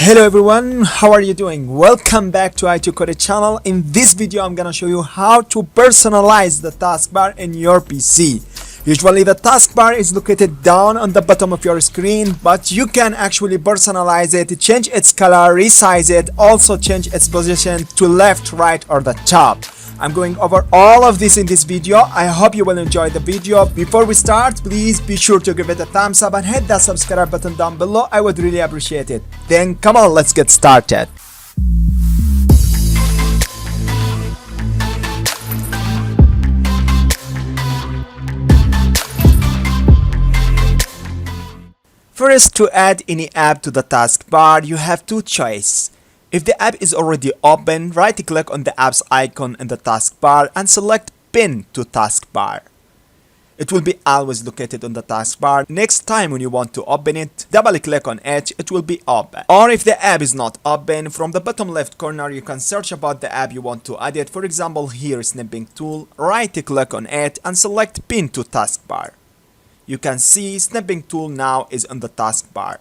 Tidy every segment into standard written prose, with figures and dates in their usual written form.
Hello everyone, how are you doing? Welcome back to IT Code channel. In this video I'm gonna show you how to personalize the taskbar in your PC. Usually the taskbar is located down on the bottom of your screen, but you can actually personalize it, change its color, resize it, also change its position to left, right or the top. I'm going over all of this in this video. I hope you will enjoy the video. Before we start, please be sure to give it a thumbs up and hit that subscribe button down below. I would really appreciate it. Then come on, let's get started. First, to add any app to the taskbar, you have two choices. If the app is already open, right-click on the app's icon in the taskbar and select Pin to Taskbar. It will be always located on the taskbar. Next time when you want to open it, double-click on it, it will be open. Or if the app is not open, from the bottom left corner you can search about the app you want to add it. For example, here Snipping Tool, right-click on it and select Pin to Taskbar. You can see Snipping Tool now is on the taskbar.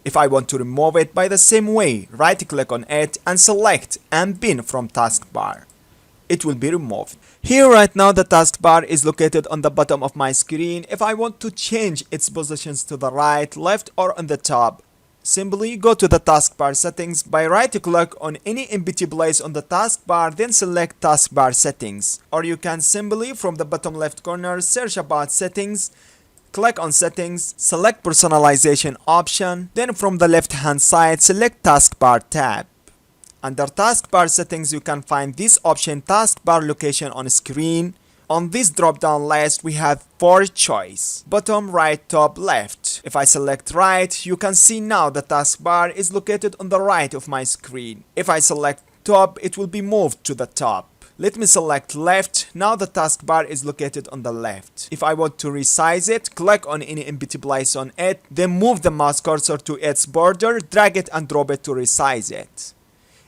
If I want to remove it by the same way, right-click on it and select Unpin from taskbar. It will be removed. Here right now the taskbar is located on the bottom of my screen. If I want to change its positions to the right, left or on the top, simply go to the taskbar settings by right-click on any empty place on the taskbar, then select taskbar settings. Or you can simply from the bottom left corner search about settings, click on settings, select personalization option, then from the left hand side select taskbar tab. Under taskbar settings you can find this option taskbar location on screen. On this drop down list we have 4 choices: bottom, right, top, left. If I select right, you can see now the taskbar is located on the right of my screen. If I select top, it will be moved to the top. Let me select left. Now the taskbar is located on the left. If I want to resize it, click on any empty place on it, then move the mouse cursor to its border, drag it and drop it to resize it.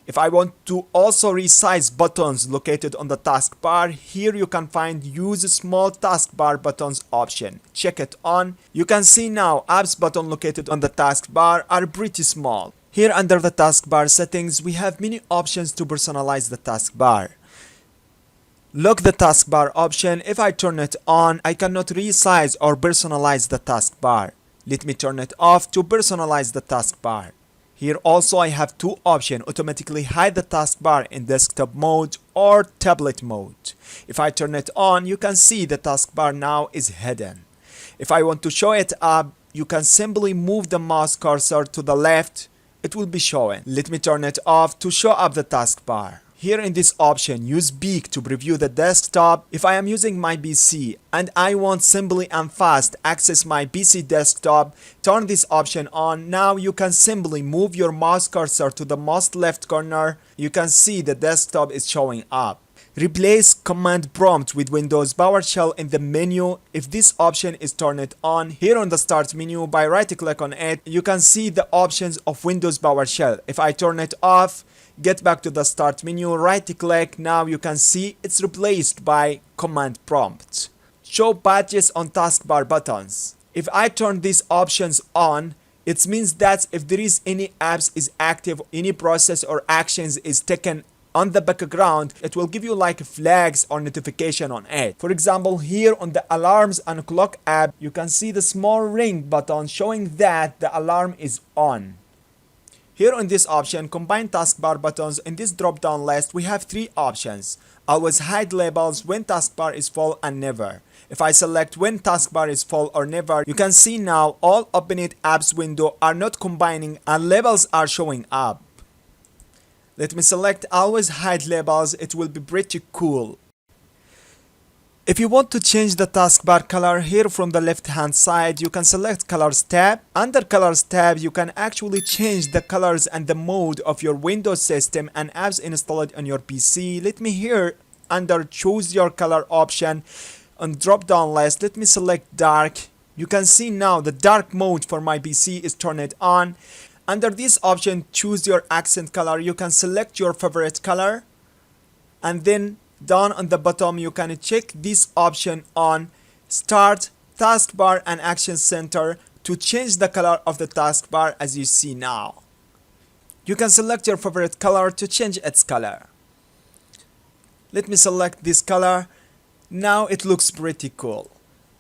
If I want to also resize buttons located on the taskbar, here you can find use small taskbar buttons option. Check it on. You can see now apps button located on the taskbar are pretty small. Here under the taskbar settings we have many options to personalize the taskbar. Lock the taskbar option. If I turn it on, I cannot resize or personalize the taskbar. Let me turn it off to personalize the taskbar. Here also I have 2 options: automatically hide the taskbar in desktop mode or tablet mode. If I turn it on, you can see the taskbar now is hidden. If I want to show it up, you can simply move the mouse cursor to the left. It will be showing. Let me turn it off to show up the taskbar. Here in this option, use peek to preview the desktop. If I am using my PC and I want simply and fast access my PC desktop, turn this option on. Now you can simply move your mouse cursor to the most left corner. You can see the desktop is showing up. Replace command prompt with Windows PowerShell in the menu. If this option is turned on, here on the start menu by right-click on it, you can see the options of Windows PowerShell. If I turn it off, get back to the start menu, right-click, now you can see it's replaced by command prompt. Show patches on taskbar buttons. If I turn these options on, it means that if there is any apps is active, any process or actions is taken on the background, it will give you like flags or notification on it. For example, here on the alarms and clock app, you can see the small ring button showing that the alarm is on. Here on this option, combine taskbar buttons, in this drop down list we have 3 options: always hide labels, when taskbar is full and never. If I select when taskbar is full or never, you can see now all opened apps window are not combining and labels are showing up. Let me select always hide labels. It will be pretty cool. If you want to change the taskbar color, here from the left hand side you can select colors tab. Under colors tab you can actually change the colors and the mode of your Windows system and apps installed on your PC. Let me here under choose your color option on drop down list, let me select dark. You can see now the dark mode for my PC is turned on. Under this option, choose your accent color. You can select your favorite color and then down on the bottom you can check this option on start taskbar and action center to change the color of the taskbar as you see now. You can select your favorite color to change its color. Let me select this color. Now it looks pretty cool.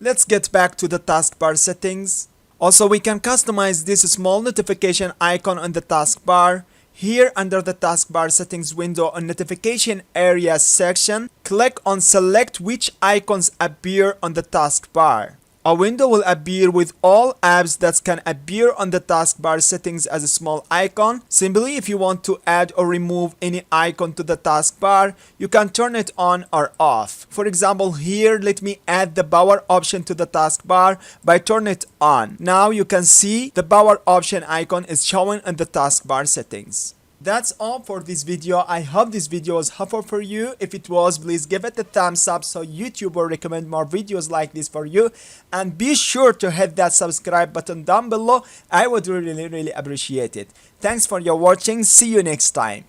Let's get back to the taskbar settings. Also, we can customize this small notification icon on the taskbar. Here under the taskbar settings window on notification area section, click on select which icons appear on the taskbar. A window will appear with all apps that can appear on the taskbar settings as a small icon. Simply, if you want to add or remove any icon to the taskbar, you can turn it on or off. For example, here let me add the power option to the taskbar by turning it on. Now you can see the power option icon is showing in the taskbar settings. That's all for this video. I hope this video was helpful for you. If it was, please give it a thumbs up so YouTube will recommend more videos like this for you. And be sure to hit that subscribe button down below. I would really appreciate it. Thanks for your watching. See you next time.